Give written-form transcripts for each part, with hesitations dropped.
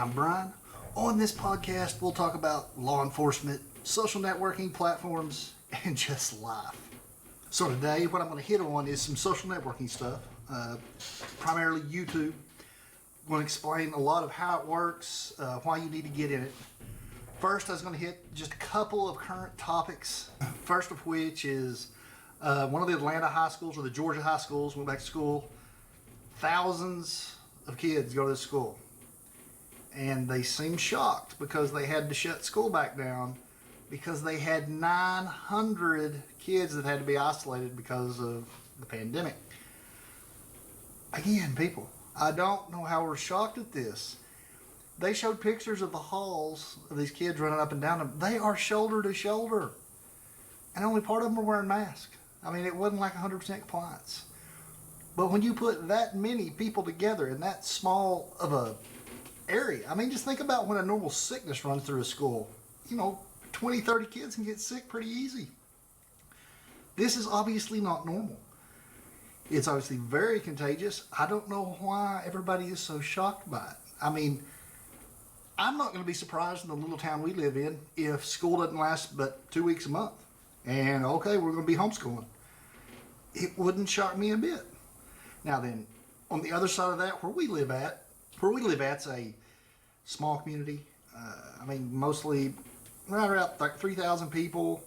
I'm Brian. On this podcast, we'll talk about law enforcement, social networking platforms, and just life. So today, what I'm going to hit on is some social networking stuff, primarily YouTube. I'm going to explain a lot of how it works, why you need to get in it. First, I was going to hit just a couple of current topics. First of which is one of the Atlanta high schools or the Georgia high schools went back to school. Thousands of kids go to this school. And they seem shocked because they had to shut school back down because they had 900 kids that had to be isolated because of the pandemic. Again, people, I don't know how we're shocked at this. They showed pictures of the halls of these kids running up and down them. They are shoulder to shoulder. And only part of them are wearing masks. I mean, it wasn't like 100% compliance. But when you put that many people together in that small of a area, I mean, just think about when a normal sickness runs through a school. 20, 30 kids can get sick pretty easy. This is obviously not normal. It's obviously very contagious. I don't know why everybody is so shocked by it. I mean, I'm not going to be surprised in the little town we live in if school doesn't last but 2 weeks a month. And okay, we're going to be homeschooling. It wouldn't shock me a bit. Now then, on the other side of that, where we live at's a small community. I mean, mostly right around 3,000 people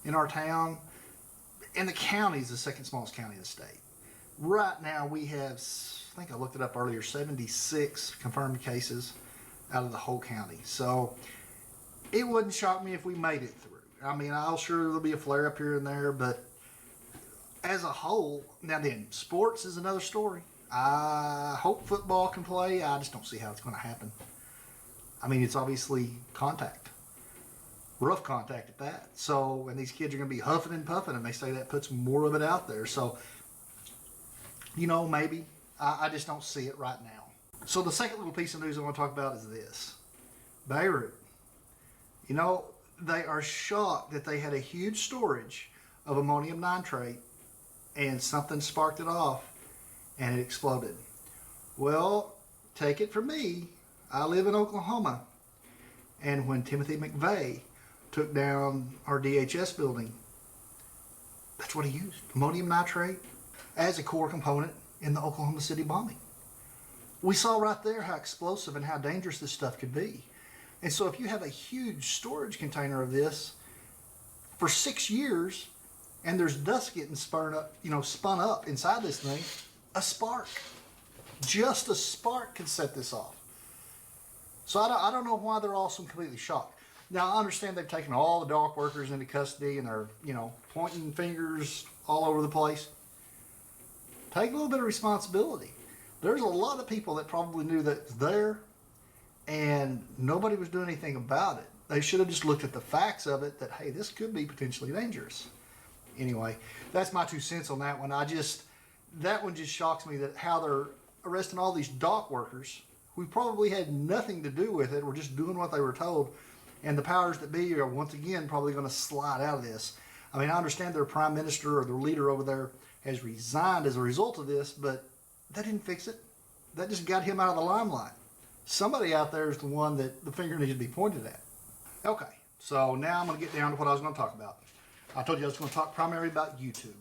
in our town. And the county is the second smallest county in the state. Right now we have, I think I looked it up earlier, 76 confirmed cases out of the whole county. So it wouldn't shock me if we made it through. I mean, I'll sure there'll be a flare up here and there, but as a whole, now then, sports is another story. I hope football can play. I just don't see how it's going to happen. I mean, it's obviously contact. Rough contact at that. So, and these kids are going to be huffing and puffing, and they say that puts more of it out there. So, maybe. I just don't see it right now. So the second little piece of news I want to talk about is this. Beirut. They are shocked that they had a huge storage of ammonium nitrate and something sparked it off and it exploded. Well, take it from me. I live in Oklahoma. And when Timothy McVeigh took down our DHS building, that's what he used. Ammonium nitrate as a core component in the Oklahoma City bombing. We saw right there how explosive and how dangerous this stuff could be. And so if you have a huge storage container of this for 6 years and there's dust getting spun up inside this thing, just a spark can set this off. So I don't know why they're all so completely shocked. Now I understand they've taken all the dock workers into custody and they're, pointing fingers all over the place. Take a little bit of responsibility. There's a lot of people that probably knew that it's there and nobody was doing anything about it. They should have just looked at the facts of it that, hey, this could be potentially dangerous. Anyway, that's my 2 cents on that one. That one just shocks me that how they're arresting all these dock workers who probably had nothing to do with it, were just doing what they were told. And the powers that be are once again probably going to slide out of this. I mean, I understand their prime minister or their leader over there has resigned as a result of this, but that didn't fix it. That just got him out of the limelight. Somebody out there is the one that the finger needs to be pointed at. Okay, so now I'm going to get down to what I was going to talk about. I told you I was going to talk primarily about YouTube.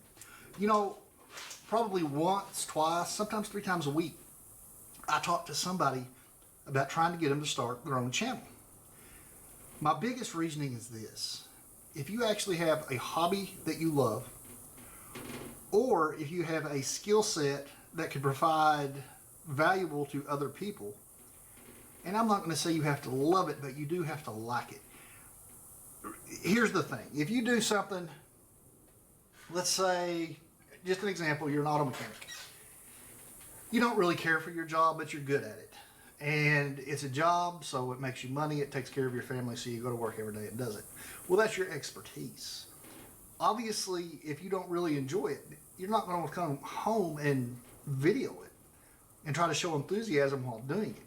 Probably once, twice, sometimes 3 times a week, I talk to somebody about trying to get them to start their own channel. My biggest reasoning is this. If you actually have a hobby that you love, or if you have a skill set that can provide valuable to other people, and I'm not going to say you have to love it, but you do have to like it. Here's the thing. If you do something, let's say, just an example, you're an auto mechanic. You don't really care for your job, but you're good at it. And it's a job, so it makes you money, it takes care of your family, so you go to work every day and does it. Well, that's your expertise. Obviously, if you don't really enjoy it, you're not going to come home and video it and try to show enthusiasm while doing it.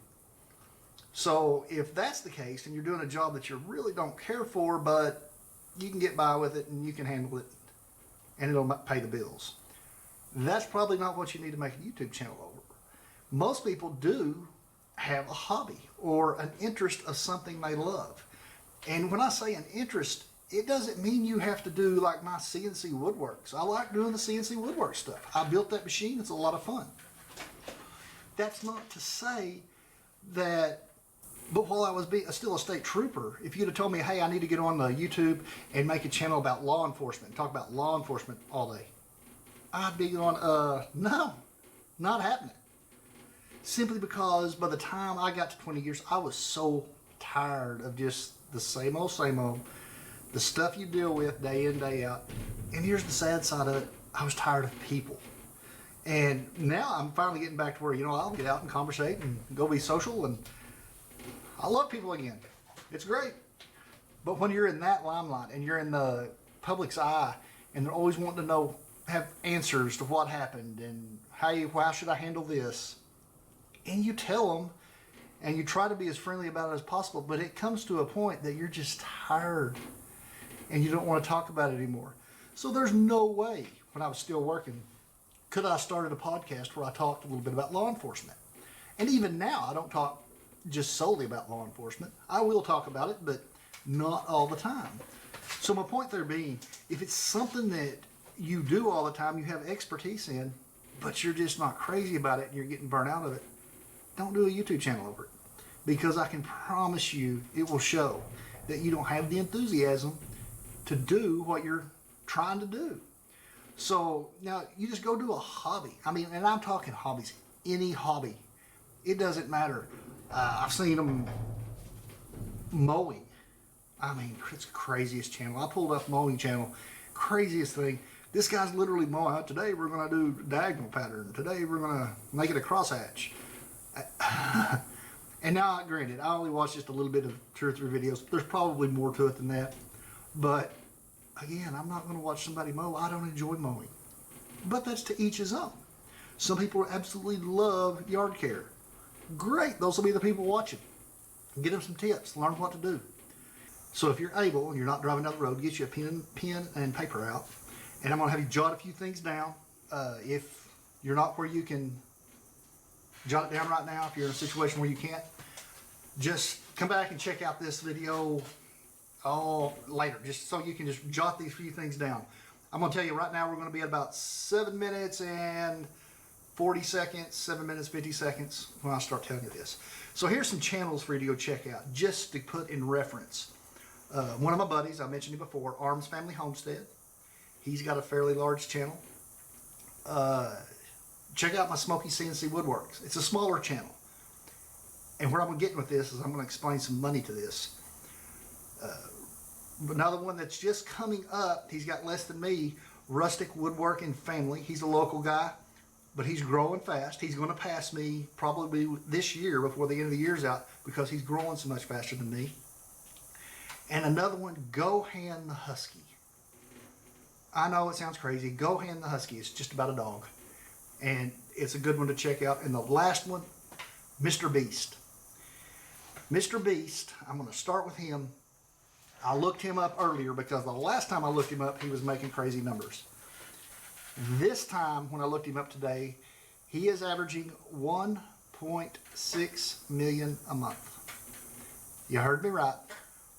So if that's the case and you're doing a job that you really don't care for, but you can get by with it and you can handle it and it'll pay the bills, that's probably not what you need to make a YouTube channel over. Most people do have a hobby or an interest of something they love. And when I say an interest, it doesn't mean you have to do like my CNC Woodworks. I like doing the CNC Woodwork stuff. I built that machine. It's a lot of fun. That's not to say that, but while I was still a state trooper, if you'd have told me, hey, I need to get on the YouTube and make a channel about law enforcement, talk about law enforcement all day, I'd be going, no, not happening. Simply because by the time I got to 20 years, I was so tired of just the same old, the stuff you deal with day in, day out. And here's the sad side of it. I was tired of people. And now I'm finally getting back to where, I'll get out and conversate and go be social. And I love people again. It's great. But when you're in that limelight and you're in the public's eye and they're always wanting to have answers to what happened and, hey, how should I handle this? And you tell them and you try to be as friendly about it as possible, but it comes to a point that you're just tired and you don't want to talk about it anymore. So there's no way, when I was still working, could I started a podcast where I talked a little bit about law enforcement. And even now, I don't talk just solely about law enforcement. I will talk about it, but not all the time. So my point there being, if it's something that you do all the time, you have expertise in, but you're just not crazy about it and you're getting burnt out of it, don't do a YouTube channel over it. Because I can promise you it will show that you don't have the enthusiasm to do what you're trying to do. So now you just go do a hobby. I mean, and I'm talking hobbies, any hobby. It doesn't matter. I've seen them mowing. I mean, it's the craziest channel. I pulled up mowing channel, craziest thing. This guy's literally mowing. Today we're going to do diagonal pattern. Today we're going to make it a crosshatch. And now, granted, I only watched just a little bit of 2 or 3 videos. There's probably more to it than that. But again, I'm not going to watch somebody mow. I don't enjoy mowing. But that's to each his own. Some people absolutely love yard care. Great, those will be the people watching. Get them some tips, learn what to do. So if you're able and you're not driving down the road, get you a pen and paper out. And I'm going to have you jot a few things down. If you're not where you can jot it down right now, if you're in a situation where you can't, just come back and check out this video later, just so you can just jot these few things down. I'm going to tell you right now, we're going to be at about 7 minutes and 40 seconds, 7 minutes, 50 seconds when I start telling you this. So here's some channels for you to go check out, just to put in reference. One of my buddies, I mentioned him before, Arms Family Homestead. He's got a fairly large channel. Check out my Smoky Cnc Woodworks. It's a smaller channel. And where I'm getting with this is I'm going to explain some money to this. Another one that's just coming up, he's got less than me, Rustic Woodworking Family. He's a local guy, but he's growing fast. He's going to pass me probably this year before the end of the year's out because he's growing so much faster than me. And another one, Gohan the Husky. I know it sounds crazy. Gohan the Husky is just about a dog. And it's a good one to check out. And the last one, Mr. Beast. Mr. Beast, I'm going to start with him. I looked him up earlier because the last time I looked him up, he was making crazy numbers. This time, when I looked him up today, he is averaging 1.6 million a month. You heard me right.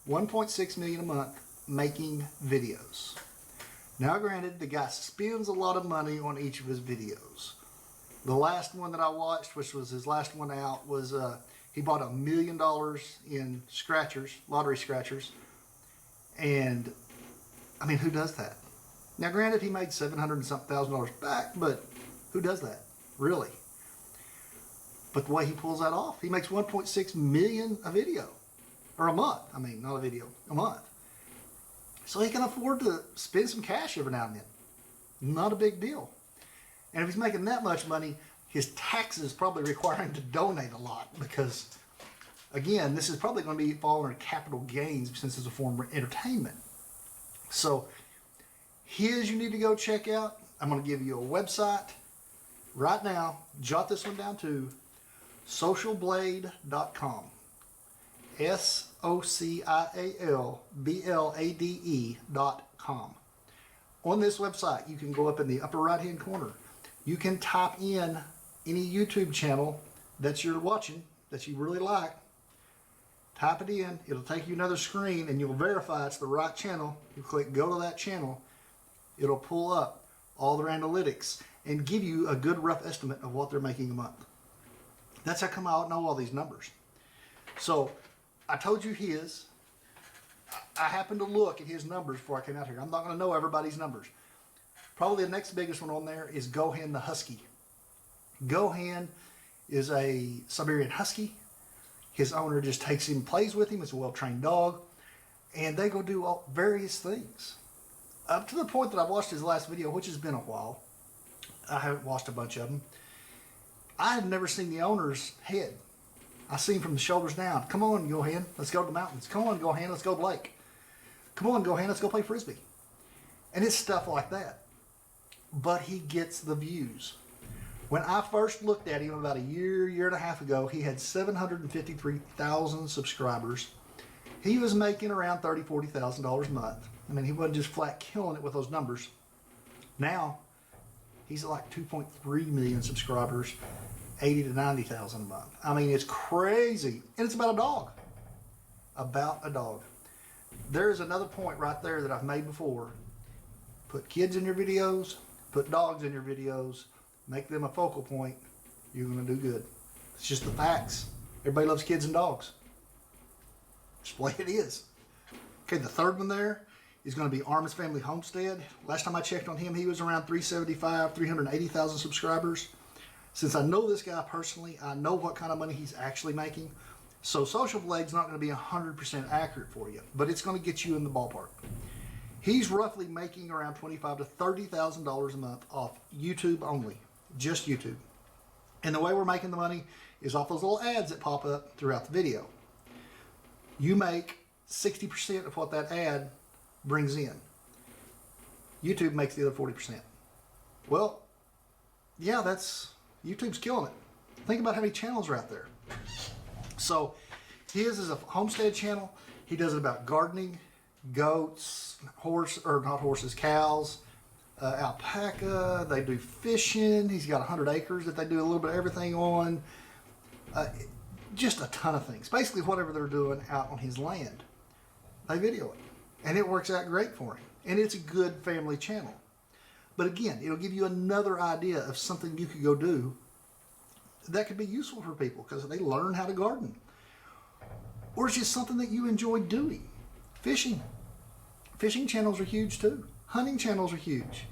1.6 million a month making videos. Now granted, the guy spends a lot of money on each of his videos. The last one that I watched, which was his last one out, was he bought $1 million in scratchers, lottery scratchers. And I mean, who does that? Now granted, he made $700 and something thousand back, but who does that, really? But the way he pulls that off, he makes 1.6 million a video, or a month. I mean, not a video, a month. So he can afford to spend some cash every now and then. Not a big deal. And if he's making that much money, his taxes probably require him to donate a lot because, again, this is probably going to be falling under capital gains since it's a form of entertainment. So his you need to go check out. I'm going to give you a website right now. Jot this one down too. Socialblade.com. SOCIALBLADE.com. On this website, you can go up in the upper right hand corner. You can type in any YouTube channel that you're watching that you really like, type it in. It'll take you another screen and you'll verify it's the right channel. You click go to that channel. It'll pull up all their analytics and give you a good rough estimate of what they're making a month. That's how come I know all these numbers. So I told you his. I happened to look at his numbers before I came out here. I'm not going to know everybody's numbers. Probably the next biggest one on there is Gohan the Husky. Gohan is a Siberian Husky. His owner just takes him, plays with him. It's a well-trained dog. And they go do all various things. Up to the point that I watched his last video, which has been a while. I haven't watched a bunch of them. I have never seen the owner's head. I see him from the shoulders down. Come on, Gohan, let's go to the mountains. Come on, Gohan, let's go to the lake. Come on, Gohan, let's go play Frisbee. And it's stuff like that. But he gets the views. When I first looked at him about a year and a half ago, he had 753,000 subscribers. He was making around $30,000, $40,000 a month. I mean, he wasn't just flat killing it with those numbers. Now, he's at like 2.3 million subscribers, 80 to 90,000 a month. I mean, it's crazy. And it's about a dog. About a dog. There's another point right there that I've made before. Put kids in your videos, put dogs in your videos, make them a focal point. You're going to do good. It's just the facts. Everybody loves kids and dogs. Just the way it is. Okay, the third one there is going to be Armin's Family Homestead. Last time I checked on him, he was around 380,000 subscribers. Since I know this guy personally, I know what kind of money he's actually making. So Social Blade's not going to be 100% accurate for you, but it's going to get you in the ballpark. He's roughly making around $25,000 to $30,000 a month off YouTube only, just YouTube. And the way we're making the money is off those little ads that pop up throughout the video. You make 60% of what that ad brings in. YouTube makes the other 40%. Well, yeah, YouTube's killing it. Think about how many channels are out there. So his is a homestead channel. He does it about gardening, goats, cows, alpaca. They do fishing. He's got 100 acres that they do a little bit of everything on. Just a ton of things. Basically whatever they're doing out on his land, they video it. And it works out great for him. And it's a good family channel. But again, it'll give you another idea of something you could go do that could be useful for people because they learn how to garden. Or it's just something that you enjoy doing. Fishing. Fishing channels are huge too. Hunting channels are huge.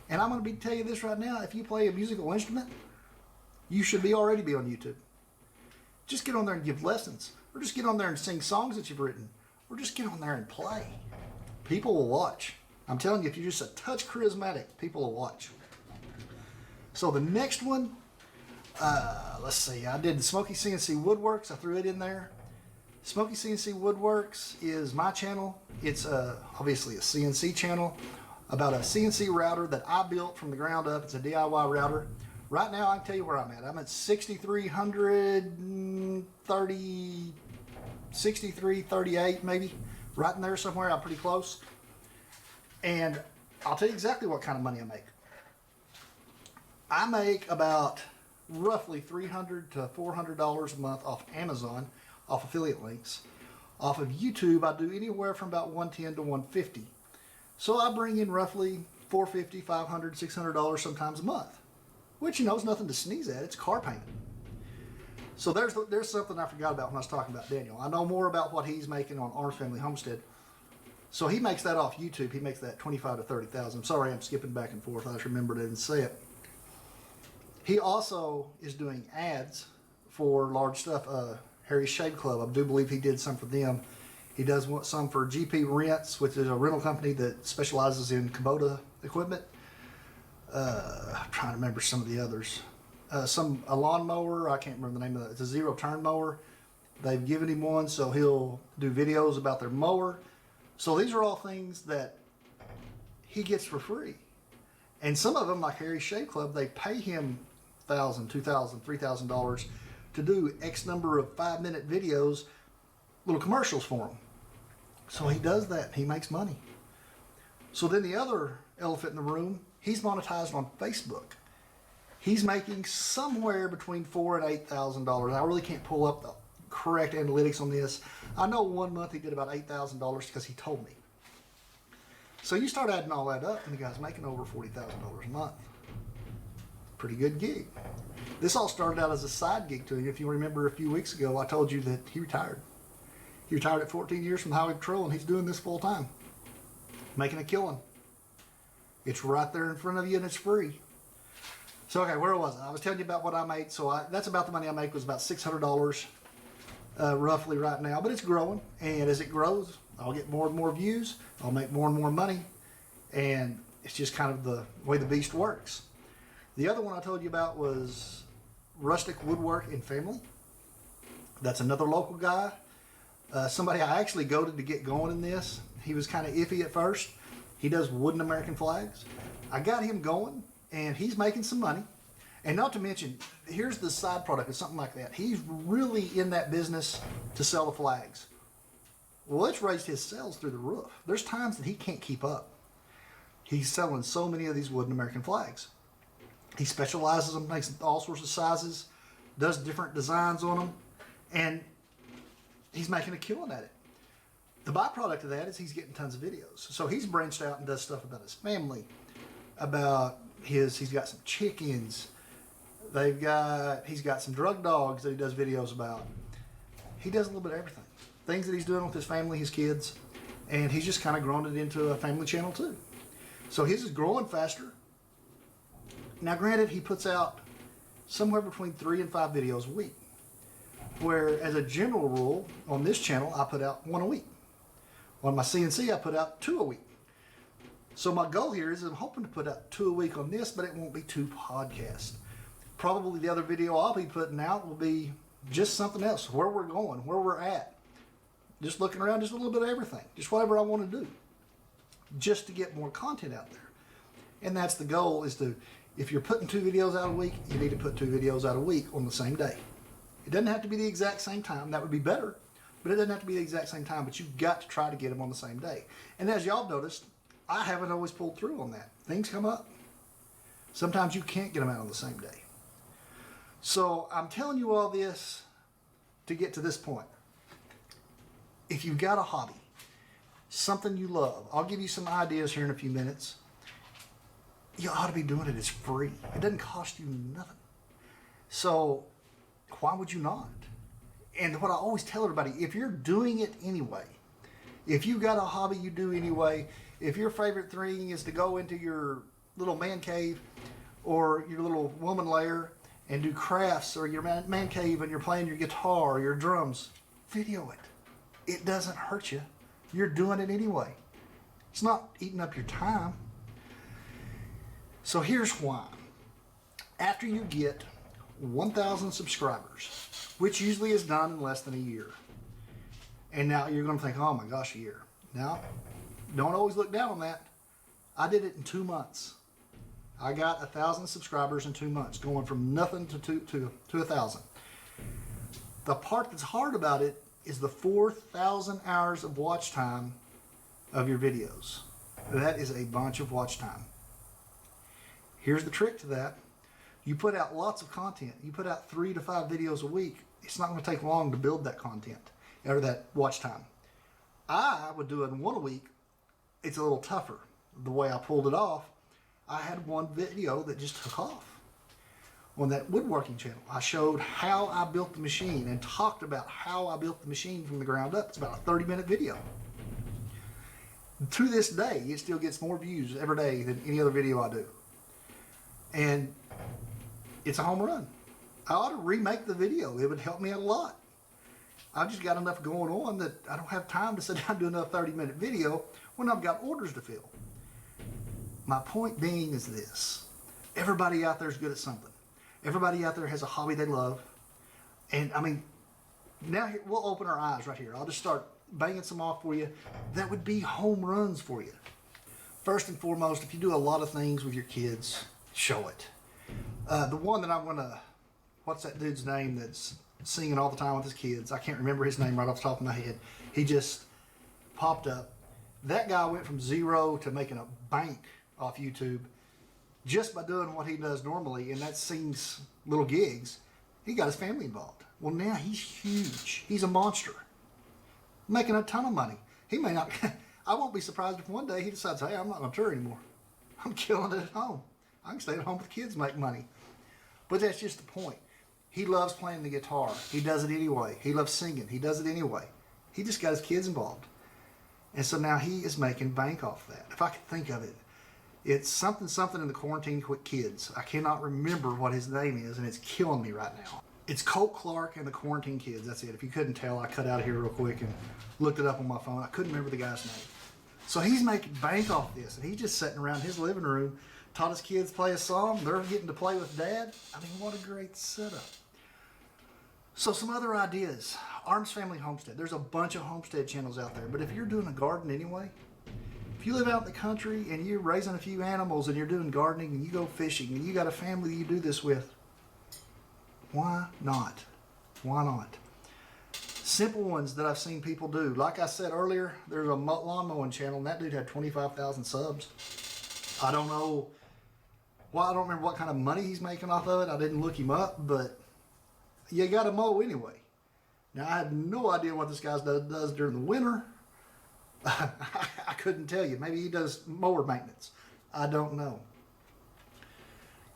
And I'm going to tell you this right now. If you play a musical instrument, you should already be on YouTube. Just get on there and give lessons. Or just get on there and sing songs that you've written. Or just get on there and play. People will watch. I'm telling you, if you're just a touch charismatic, people will watch. So the next one, let's see, I did the Smoky Cnc Woodworks. I threw it in there. Smoky Cnc Woodworks is my channel. It's obviously a CNC channel about a CNC router that I built from the ground up. It's a DIY router. Right now, I can tell you where I'm at. I'm at 6,338 maybe. Right in there somewhere. I'm pretty close. And I'll tell you exactly what kind of money I make. I make about roughly $300 to $400 a month off Amazon, off affiliate links. Off of YouTube, I do anywhere from about $110 to $150. So I bring in roughly $450, $500, $600 sometimes a month, which, you know, is nothing to sneeze at. It's a car payment. So there's something I forgot about when I was talking about Daniel. I know more about what he's making on Armin's Family Homestead. So he makes that off YouTube. He makes that $25,000 to $30,000. I'm sorry, I'm skipping back and forth. I just remembered I didn't say it. He also is doing ads for large stuff. Harry's Shave Club, I do believe he did some for them. He does some for GP Rents, which is a rental company that specializes in Kubota equipment. I'm trying to remember some of the others. A lawnmower, I can't remember the name of it. It's a zero-turn mower. They've given him one, so he'll do videos about their mower. So these are all things that he gets for free. And some of them, like Harry's Shave Club, they pay him $1,000, $2,000, $3,000 to do X number of 5-minute videos, little commercials for him. So he does that. He makes money. So then the other elephant in the room, he's monetized on Facebook. He's making somewhere between $4,000 and $8,000. I really can't pull up the correct analytics on this. I know one month he did about $8,000 because he told me. So you start adding all that up, and the guy's making over $40,000 a month. Pretty good gig. This all started out as a side gig to him. If you remember a few weeks ago, I told you that he retired. He retired at 14 years from the Highway Patrol, and he's doing this full time, making a killing. It's right there in front of you, and it's free. So, okay, where was I? I was telling you about what I make. So that's about the money I make, was about $600 roughly right now. But it's growing, and as it grows, I'll get more and more views. I'll make more and more money, and it's just kind of the way the beast works. The other one I told you about was Rustic Woodwork and Family. That's another local guy. Somebody I actually goaded to get going in this. He was kind of iffy at first. He does wooden American flags. I got him going, and he's making some money. And not to mention, here's the side product of something like that. He's really in that business to sell the flags. Well, it's raised his sales through the roof. There's times that he can't keep up. He's selling so many of these wooden American flags. He specializes in, makes all sorts of sizes, does different designs on them, and he's making a killing at it. The byproduct of that is he's getting tons of videos. So he's branched out and does stuff about his family, about he's got some chickens, he's got some drug dogs that he does videos about. He does a little bit of everything. Things that he's doing with his family, his kids, and he's just kind of grown it into a family channel too. So his is growing faster. Now granted, he puts out somewhere between 3 and 5 videos a week, where as a general rule on this channel I put out 1 a week. On my CNC I put out 2 a week. So my goal here is I'm hoping to put out 2 a week on this, but it won't be 2 podcasts. Probably the other video I'll be putting out will be just something else, where we're going, where we're at. Just looking around, just a little bit of everything, just whatever I want to do, just to get more content out there. And that's the goal, is to, if you're putting 2 videos out a week, you need to put 2 videos out a week on the same day. It doesn't have to be the exact same time. That would be better, but it doesn't have to be the exact same time, but you've got to try to get them on the same day. And as y'all noticed, I haven't always pulled through on that. Things come up. Sometimes you can't get them out on the same day. So I'm telling you all this to get to this point. If you've got a hobby, something you love, I'll give you some ideas here in a few minutes. You ought to be doing it. It's free. It doesn't cost you nothing. So why would you not? And what I always tell everybody, if you're doing it anyway, if you got a hobby you do anyway, if your favorite thing is to go into your little man cave or your little woman lair and do crafts, or your man cave and you're playing your guitar or your drums, video it. It doesn't hurt you. You're doing it anyway. It's not eating up your time. So here's why. After you get 1,000 subscribers, which usually is done in less than a year, and now you're going to think, oh my gosh, a year. Now, don't always look down on that. I did it in 2 months. I got 1,000 subscribers in 2 months, going from nothing to 1,000. The part that's hard about it is the 4,000 hours of watch time of your videos. That is a bunch of watch time. Here's the trick to that. You put out lots of content. You put out 3 to 5 videos a week. It's not going to take long to build that content or that watch time. I would do it in 1 a week. It's a little tougher. The way I pulled it off, I had 1 video that just took off. On that woodworking channel, I showed how I built the machine and talked about how I built the machine from the ground up. It's about a 30-minute video. To this day, it still gets more views every day than any other video I do. And it's a home run. I ought to remake the video. It would help me out a lot. I've just got enough going on that I don't have time to sit down and do another 30-minute video when I've got orders to fill. My point being is this. Everybody out there is good at something. Everybody out there has a hobby they love. And I mean, now here, we'll open our eyes right here. I'll just start banging some off for you. That would be home runs for you. First and foremost, if you do a lot of things with your kids, show it. The one that I'm gonna, what's that dude's name that's singing all the time with his kids? I can't remember his name right off the top of my head. He just popped up. That guy went from 0 to making a bank off YouTube just by doing what he does normally, and that sings little gigs, he got his family involved. Well, now he's huge. He's a monster, making a ton of money. He may not, I won't be surprised if one day he decides, hey, I'm not going to tour anymore. I'm killing it at home. I can stay at home with the kids and make money. But that's just the point. He loves playing the guitar. He does it anyway. He loves singing. He does it anyway. He just got his kids involved. And so now he is making bank off that. If I could think of it, it's something in the quarantine with kids. I cannot remember what his name is, and it's killing me right now. It's Colt Clark and the Quarantine Kids. That's it. If you couldn't tell, I cut out of here real quick and looked it up on my phone. I couldn't remember the guy's name. So he's making bank off this, and he's just sitting around his living room, taught his kids play a song. They're getting to play with Dad. I mean, what a great setup. So some other ideas. Arms Family Homestead. There's a bunch of homestead channels out there, but if you're doing a garden anyway, if you live out in the country and you're raising a few animals and you're doing gardening and you go fishing and you got a family that you do this with, why not? Why not? Simple ones that I've seen people do. Like I said earlier, there's a lawn mowing channel, and that dude had 25,000 subs. I don't know. Well, I don't remember what kind of money he's making off of it. I didn't look him up, but you got to mow anyway. Now, I have no idea what this guy does during the winter. I couldn't tell you. Maybe he does mower maintenance. I don't know.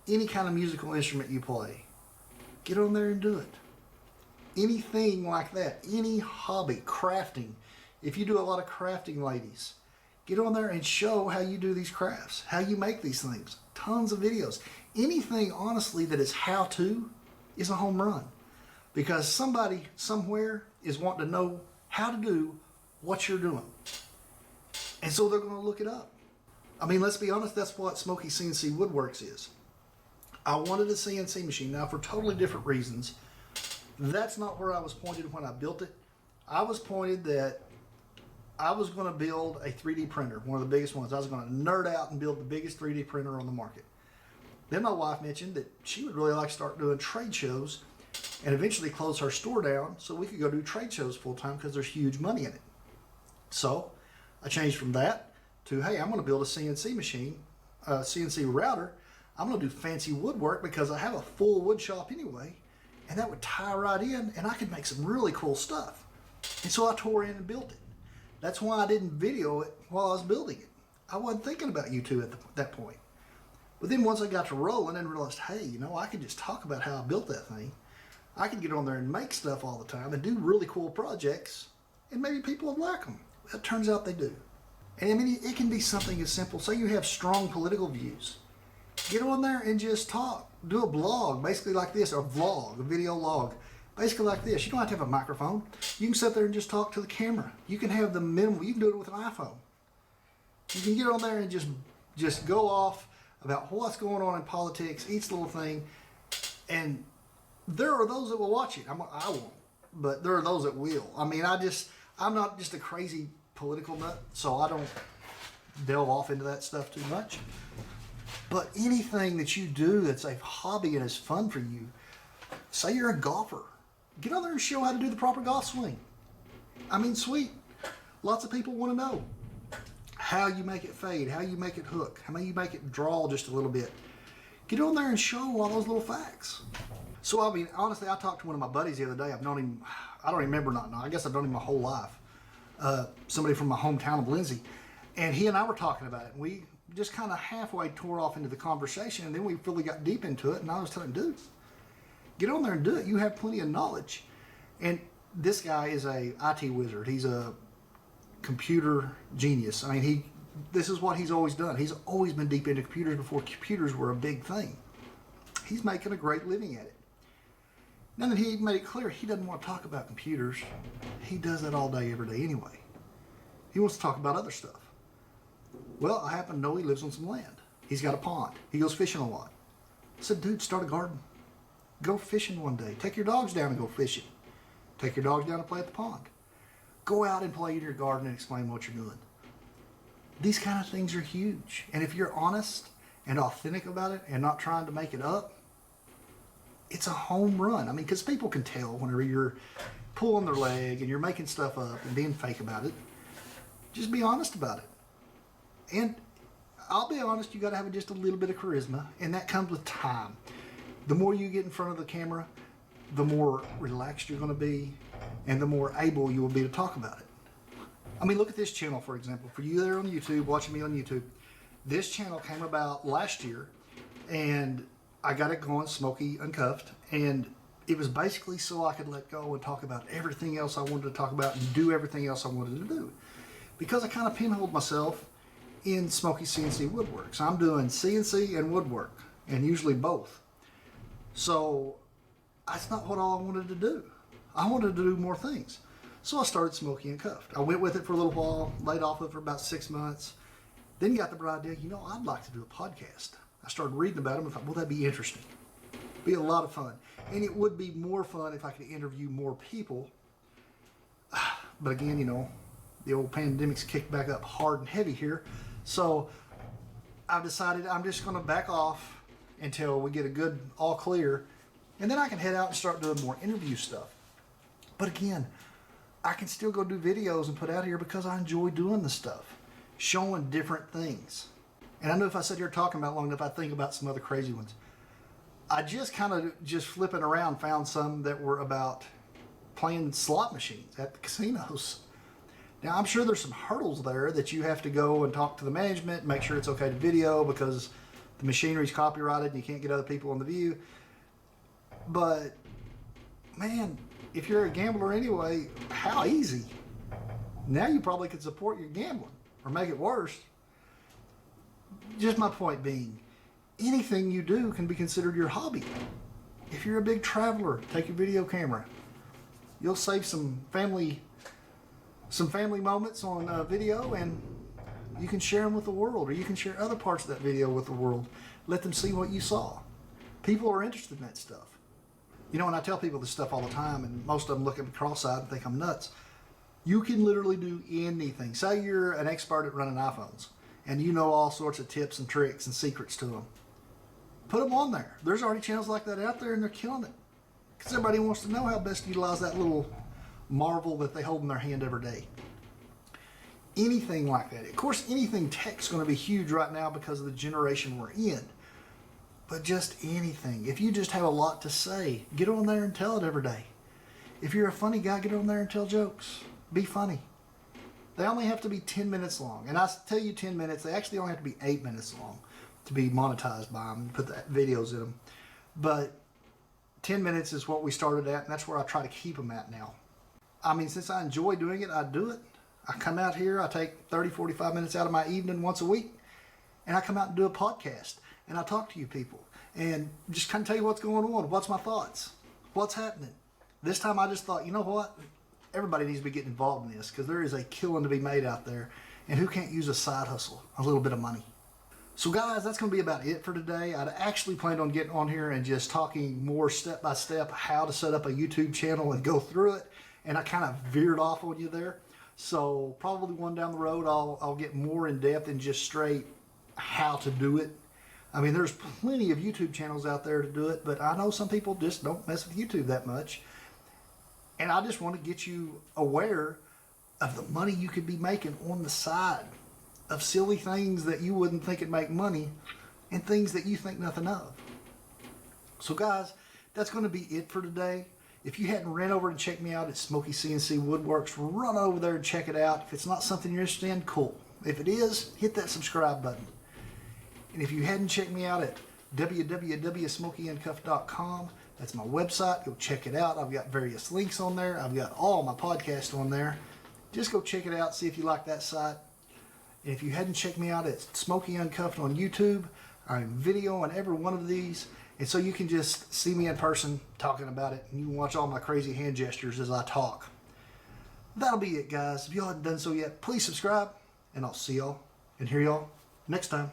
Any kind of musical instrument you play, get on there and do it. Anything like that, any hobby, crafting. If you do a lot of crafting, ladies, get on there and show how you do these crafts, how you make these things. Tons of videos. Anything, honestly, that is how-to is a home run. Because somebody somewhere is wanting to know how to do what you're doing. And so they're going to look it up. I mean, let's be honest, that's what Smoky Cnc Woodworks is. I wanted a CNC machine. Now, for totally different reasons, that's not where I was pointed when I built it. I was pointed that I was going to build a 3D printer, one of the biggest ones. I was going to nerd out and build the biggest 3D printer on the market. Then my wife mentioned that she would really like to start doing trade shows and eventually close her store down so we could go do trade shows full time because there's huge money in it. So I changed from that to, hey, I'm going to build a CNC machine, a CNC router. I'm going to do fancy woodwork because I have a full wood shop anyway, and that would tie right in and I could make some really cool stuff. And so I tore in and built it. That's why I didn't video it while I was building it. I wasn't thinking about YouTube at that point. But then once I got to rolling and realized, hey, you know, I could just talk about how I built that thing. I could get on there and make stuff all the time and do really cool projects, and maybe people will like them. It turns out they do. And I mean, it can be something as simple. Say you have strong political views. Get on there and just talk. Do a blog, basically like this, or a vlog, a video log. Basically like this. You don't have to have a microphone. You can sit there and just talk to the camera. You can have the minimal, you can do it with an iPhone. You can get on there and just go off about what's going on in politics, each little thing. And there are those that will watch it. I won't, but there are those that will. I mean, I'm not just a crazy political nut, so I don't delve off into that stuff too much. But anything that you do that's a hobby and is fun for you, say you're a golfer, get on there and show how to do the proper golf swing. I mean, sweet. Lots of people want to know how you make it fade, how you make it hook, how you make it draw just a little bit. Get on there and show all those little facts. So, I mean, honestly, I talked to one of my buddies the other day. I've known him, I don't remember not knowing, I guess I've known him my whole life. Somebody from my hometown of Lindsay. And he and I were talking about it. And we just kind of halfway tore off into the conversation, and then we really got deep into it. And I was telling him, dude, get on there and do it. You have plenty of knowledge. And this guy is a IT wizard. He's a computer genius. I mean, this is what he's always done. He's always been deep into computers before computers were a big thing. He's making a great living at it. Now that he made it clear he doesn't want to talk about computers, he does that all day, every day anyway. He wants to talk about other stuff. Well, I happen to know he lives on some land. He's got a pond. He goes fishing a lot. I said, dude, start a garden. Go fishing one day. Take your dogs down and go fishing. Take your dogs down and play at the pond. Go out and play in your garden and explain what you're doing. These kind of things are huge. And if you're honest and authentic about it and not trying to make it up, it's a home run. I mean, because people can tell whenever you're pulling their leg and you're making stuff up and being fake about it. Just be honest about it. And I'll be honest, you got to have just a little bit of charisma, and that comes with time. The more you get in front of the camera, the more relaxed you're going to be, and the more able you will be to talk about it. I mean, look at this channel, for example. For you there on YouTube, watching me on YouTube, this channel came about last year, and I got it going, Smokey Uncuffed, and it was basically so I could let go and talk about everything else I wanted to talk about and do everything else I wanted to do. Because I kind of pinholed myself in Smoky Cnc Woodworks. I'm doing CNC and woodwork, and usually both. So that's not what all I wanted to do. I wanted to do more things. So I started Smoky Uncuffed. I went with it for a little while, laid off of it for about 6 months, then got the bright idea, you know, I'd like to do a podcast. I started reading about them and thought, well, that'd be interesting. Be a lot of fun. And it would be more fun if I could interview more people. But again, you know, the old pandemic's kicked back up hard and heavy here. So I've decided I'm just going to back off until we get a good all clear. And then I can head out and start doing more interview stuff. But again, I can still go do videos and put out here because I enjoy doing the stuff, showing different things. And I know if I sit here talking about it long enough, I think about some other crazy ones. I just kind of just flipping around found some that were about playing slot machines at the casinos. Now, I'm sure there's some hurdles there that you have to go and talk to the management, make sure it's okay to video because the machinery's copyrighted and you can't get other people on the view. But, man, if you're a gambler anyway, how easy. Now you probably could support your gambling or make it worse. Just my point being, anything you do can be considered your hobby. If you're a big traveler, take your video camera. You'll save some family moments on video, and you can share them with the world, or you can share other parts of that video with the world. Let them see what you saw. People are interested in that stuff. You know, and I tell people this stuff all the time, and most of them look at me cross-eyed and think I'm nuts. You can literally do anything. Say you're an expert at running iPhones, and you know all sorts of tips and tricks and secrets to them. Put them on there. There's already channels like that out there, and they're killing it. Because everybody wants to know how best to utilize that little marvel that they hold in their hand every day. Anything like that. Of course, anything tech's going to be huge right now because of the generation we're in. But just anything. If you just have a lot to say, get on there and tell it every day. If you're a funny guy, get on there and tell jokes. Be funny. They only have to be 10 minutes long. And I tell you 10 minutes, they actually only have to be 8 minutes long to be monetized by them and put the videos in them. But 10 minutes is what we started at, and that's where I try to keep them at now. I mean, since I enjoy doing it, I do it. I come out here, I take 30, 45 minutes out of my evening once a week, and I come out and do a podcast, and I talk to you people, and just kind of tell you what's going on, what's my thoughts, what's happening. This time I just thought, you know what? Everybody needs to be getting involved in this because there is a killing to be made out there, and who can't use a side hustle, a little bit of money? So guys, that's going to be about it for today. I'd actually planned on getting on here and just talking more step by step how to set up a YouTube channel and go through it, and I kind of veered off on you there. So probably one down the road I'll get more in depth and just straight how to do it. I mean, there's plenty of YouTube channels out there to do it, but I know some people just don't mess with YouTube that much. And I just want to get you aware of the money you could be making on the side of silly things that you wouldn't think would make money and things that you think nothing of. So guys, that's going to be it for today. If you hadn't ran over and checked me out at Smoky Cnc Woodworks, run over there and check it out. If it's not something you're interested in, cool. If it is, hit that subscribe button. And if you hadn't checked me out at www.smokyyuncuffed.com, that's my website. Go check it out. I've got various links on there. I've got all my podcasts on there. Just go check it out, see if you like that site. And if you hadn't checked me out at Smoky Uncuffed on YouTube, I'm video on every one of these. And so you can just see me in person talking about it, and you can watch all my crazy hand gestures as I talk. That'll be it, guys. If y'all haven't done so yet, please subscribe, and I'll see y'all and hear y'all next time.